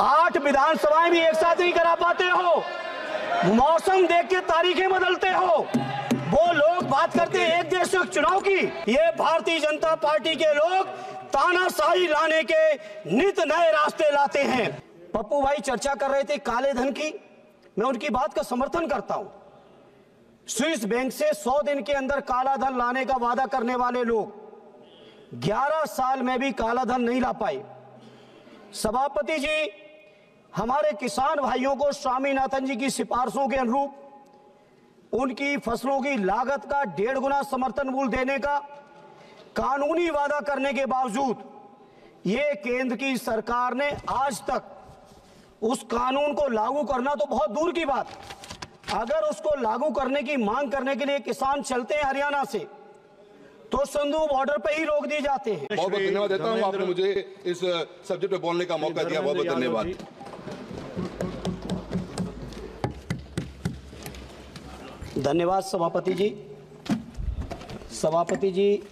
8 विधानसभाएं भी एक साथ नहीं करा पाते हो, मौसम देख के तारीखें बदलते हो। वो लोग बात करते हैं एक देश एक चुनाव की, ये भारतीय जनता पार्टी के लोग तानाशाही लाने के नित नए रास्ते लाते हैं। पप्पू भाई चर्चा कर रहे थे काले धन की, मैं उनकी बात का समर्थन करता हूं। स्विस बैंक से 100 दिन के अंदर काला धन लाने का वादा करने वाले लोग 11 साल में भी काला धन नहीं ला पाए। सभापति जी, हमारे किसान भाइयों को स्वामीनाथन जी की सिफारिशों के अनुरूप उनकी फसलों की लागत का 1.5 गुना समर्थन मूल्य देने का कानूनी वादा करने के बावजूद ये केंद्र की सरकार ने आज तक उस कानून को लागू करना तो बहुत दूर की बात, अगर उसको लागू करने की मांग करने के लिए किसान चलते हैं हरियाणा से तो संधू बॉर्डर पे ही रोक दिए जाते हैं। बहुत बहुत धन्यवाद देता हूं, आपने मुझे इस सब्जेक्ट पे बोलने का मौका दिया, बहुत बहुत धन्यवाद। धन्यवाद सभापति जी। सभापति जी,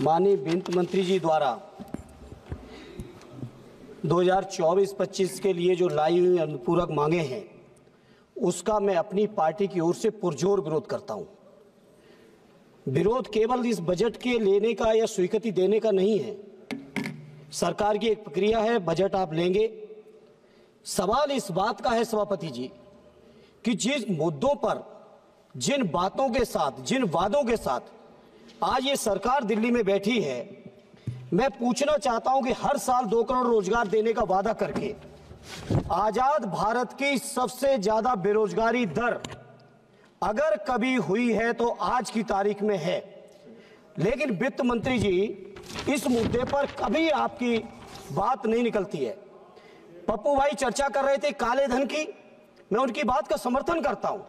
माननीय वित्त मंत्री जी द्वारा 2024-25 के लिए जो लाई हुई अनुपूरक मांगे हैं उसका मैं अपनी पार्टी की ओर से पुरजोर विरोध करता हूं। विरोध केवल इस बजट के लेने का या स्वीकृति देने का नहीं है, सरकार की एक प्रक्रिया है, बजट आप लेंगे। सवाल इस बात का है सभापति जी कि जिस मुद्दों पर, जिन बातों के साथ, जिन वादों के साथ आज ये सरकार दिल्ली में बैठी है, मैं पूछना चाहता हूं कि हर साल 2 करोड़ रोजगार देने का वादा करके आजाद भारत की सबसे ज्यादा बेरोजगारी दर अगर कभी हुई है तो आज की तारीख में है। लेकिन वित्त मंत्री जी, इस मुद्दे पर कभी आपकी बात नहीं निकलती है। पप्पू भाई चर्चा कर रहे थे काले धन की, मैं उनकी बात का समर्थन करता हूं।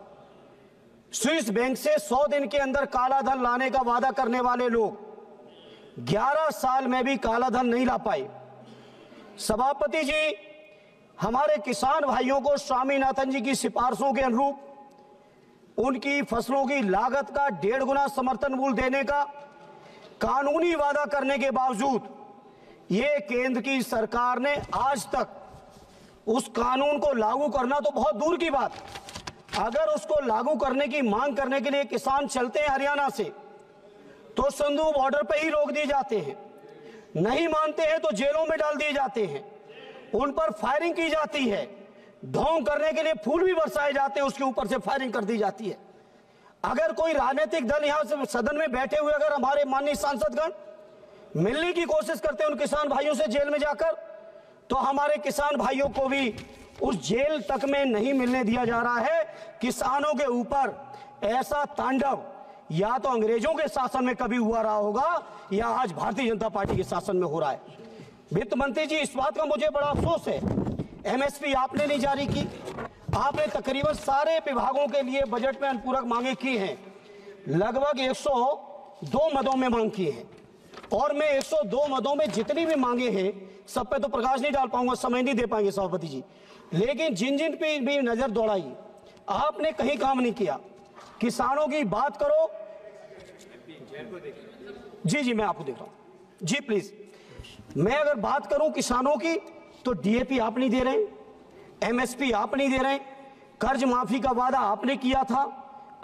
स्विस बैंक से 100 दिन के अंदर काला धन लाने का वादा करने वाले लोग 11 साल में भी काला धन नहीं ला पाए। सभापति जी, हमारे किसान भाइयों को स्वामीनाथन जी की सिफारिशों के अनुरूप उनकी फसलों की लागत का 1.5 गुना समर्थन मूल्य देने का कानूनी वादा करने के बावजूद ये केंद्र की सरकार ने आज तक उस कानून को लागू करना तो बहुत दूर की बात, अगर उसको लागू करने की मांग करने के लिए किसान चलते हैं हरियाणा से तो संधू बॉर्डर पे ही रोक दिए जाते हैं, नहीं मानते हैं तो जेलों में डाल दिए जाते हैं, उन पर फायरिंग की जाती है, ढोंग करने के लिए फूल भी बरसाए जाते हैं, उसके ऊपर से फायरिंग कर दी जाती है। अगर कोई राजनीतिक दल यहां से सदन में बैठे हुए अगर हमारे माननीय सांसदगण मिलने की कोशिश करते हैं उन किसान भाइयों से जेल में जाकर, तो हमारे किसान भाइयों को भी उस जेल तक में नहीं मिलने दिया जा रहा है। किसानों के ऊपर ऐसा तांडव या तो अंग्रेजों के शासन में कभी हुआ रहा होगा या आज भारतीय जनता पार्टी के शासन में हो रहा है। वित्त मंत्री जी, इस बात का मुझे बड़ा अफसोस है, एमएसपी आपने नहीं जारी की, आपने तकरीबन सारे विभागों के लिए बजट में अनुपूरक मांगे की हैं, लगभग 102 मदों में मांग की है, और मैं 102 मदों में जितनी भी मांगे हैं सब पे तो प्रकाश नहीं डाल पाऊंगा, समय नहीं दे पाएंगे सभापति जी, लेकिन जिन जिन पे भी नजर दौड़ाई आपने कहीं काम नहीं किया। किसानों की बात करो, जी मैं आपको देख रहा हूं जी, प्लीज। मैं अगर बात करूं किसानों की तो डीएपी आप नहीं दे रहे, एमएसपी आप नहीं दे रहे, कर्ज माफी का वादा आपने किया था,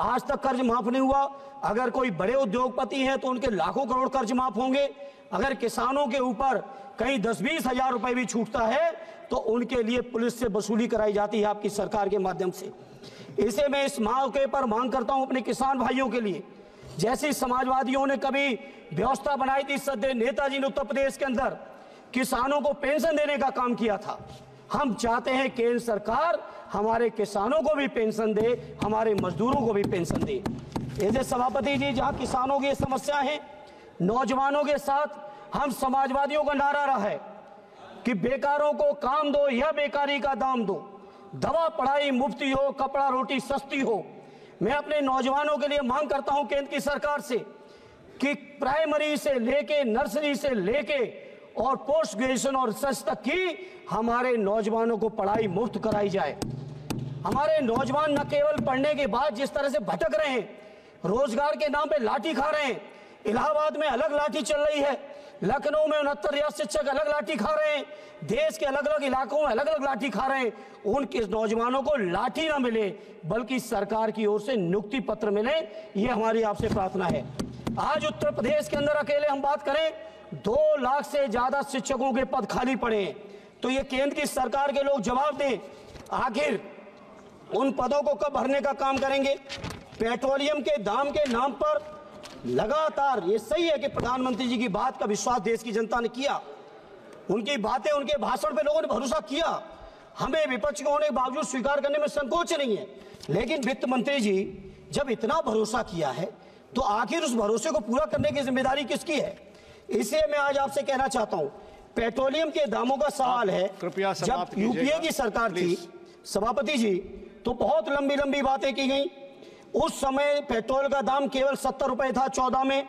आज तक कर्ज माफ नहीं हुआ। अगर कोई बड़े उद्योगपति हैं तो उनके लाखों करोड़ कर्ज माफ होंगे, अगर किसानों के ऊपर कहीं 10-20 हजार रुपए भी छूटता है तो उनके लिए पुलिस से वसूली कराई जाती है आपकी सरकार के माध्यम से। इसे मैं इस मौके पर मांग करता हूं अपने किसान भाइयों के लिए, जैसे समाजवादियों ने कभी व्यवस्था बनाई थी, सदैव नेताजी ने उत्तर प्रदेश के अंदर किसानों को पेंशन देने का काम किया था, हम चाहते हैं केंद्र सरकार हमारे किसानों को भी पेंशन दे, हमारे मजदूरों को भी पेंशन दे। ऐसे सभापति जी, जहां किसानों की समस्या है, नौजवानों के साथ हम समाजवादियों का नारा रहा है कि बेकारों को काम दो या बेकारी का दाम दो, दवा पढ़ाई मुफ्ती हो, कपड़ा रोटी सस्ती हो। मैं अपने नौजवानों के लिए मांग करता हूं केंद्र की सरकार से कि प्राइमरी से लेके, नर्सरी से लेके और पोस्ट ग्रेजुएशन और रिसर्च तक की हमारे नौजवानों को पढ़ाई मुफ्त कराई जाए। हमारे नौजवान न केवल पढ़ने के बाद जिस तरह से भटक रहे हैं, रोजगार के नाम पे लाठी खा रहे हैं, इलाहाबाद में अलग लाठी चल रही है, लखनऊ में 69 रियासत शिक्षक अलग लाठी खा रहे हैं, देश के अलग अलग इलाकों में अलग अलग लाठी खा रहे हैं। उनके नौजवानों को लाठी ना मिले बल्कि सरकार की ओर से नियुक्ति पत्र मिले, ये हमारी आपसे प्रार्थना है। आज उत्तर प्रदेश के अंदर अकेले हम बात करें 2 लाख से ज्यादा शिक्षकों के पद खाली पड़े हैं। तो ये केंद्र की सरकार के लोग जवाब दें, आखिर उन पदों को कब भरने का काम करेंगे। पेट्रोलियम के दाम के नाम पर लगातार, ये सही है कि प्रधानमंत्री जी की बात का विश्वास देश की जनता ने किया, उनकी बातें, उनके भाषण पे लोगों ने भरोसा किया, हमें विपक्ष के होने के बावजूद स्वीकार करने में संकोच नहीं है। लेकिन वित्त मंत्री जी जब इतना भरोसा किया है तो आखिर उस भरोसे को पूरा करने की जिम्मेदारी किसकी है। इसलिए मैं आज आपसे कहना चाहता हूं, पेट्रोलियम के दामों का सवाल है, जब यूपीए की सरकार थी सभापति जी, तो बहुत लंबी लंबी बातें की गई। उस समय पेट्रोल का दाम केवल 70 रुपए था 14 में,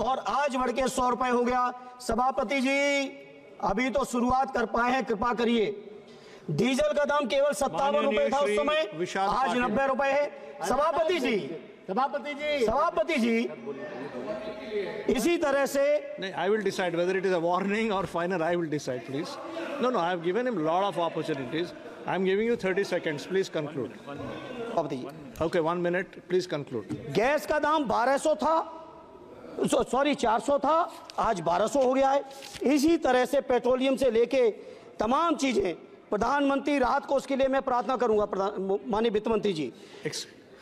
और आज बढ़ के 100 रुपए हो गया। सभापति जी अभी तो शुरुआत कर पाए हैं, कृपा करिए। डीजल का दाम केवल 57 रुपए था उस समय, आज 90 रुपए है। सभापति जी इसी तरह से I will decide whether it is a warning or final. I will decide, please. No, I have given him a lot of opportunities. I am giving you 30 seconds. Please conclude. Okay, 1 minute. Please conclude. Gas का दाम 1200 था, 400 था, आज 1200 हो गया है। इसी तरह से पेट्रोलियम से लेके तमाम चीजें, प्रधानमंत्री राहत कोष के लिए मैं प्रार्थना करूंगा माननीय वित्त मंत्री जी।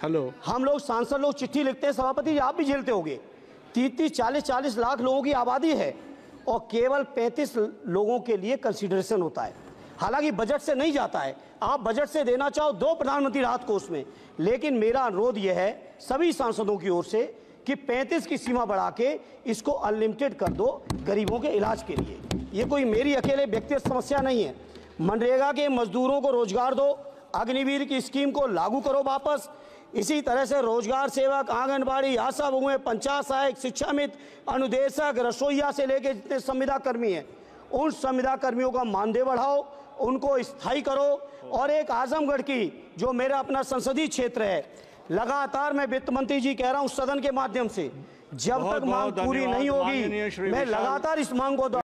हेलो, हम लोग सांसद लोग चिट्ठी लिखते हैं, सभापति जी आप भी झेलते होंगे, 30-40 लाख लोगों की आबादी है और केवल 35 लोगों के लिए कंसीडरेशन होता है। हालांकि बजट से नहीं जाता है, आप बजट से देना चाहो दो प्रधानमंत्री राहत कोष में, लेकिन मेरा अनुरोध यह है सभी सांसदों की ओर से कि 35 की सीमा बढ़ा के इसको अनलिमिटेड कर दो गरीबों के इलाज के लिए। ये कोई मेरी अकेले व्यक्तिगत समस्या नहीं है। मनरेगा के मजदूरों को रोजगार दो, अग्निवीर की स्कीम को लागू करो वापस। इसी तरह से रोजगार सेवक, आंगनबाड़ी, आशा बहुएं, पंचायत सहायक, शिक्षा मित्र, अनुदेशक, रसोईया से लेकर जितने संविदा कर्मी हैं, उन संविदा कर्मियों का मानदेय बढ़ाओ, उनको स्थायी करो। और एक आजमगढ़ की जो मेरा अपना संसदीय क्षेत्र है, लगातार मैं वित्त मंत्री जी कह रहा हूं सदन के माध्यम से, जब तक मांग पूरी नहीं होगी मैं लगातार इस मांग को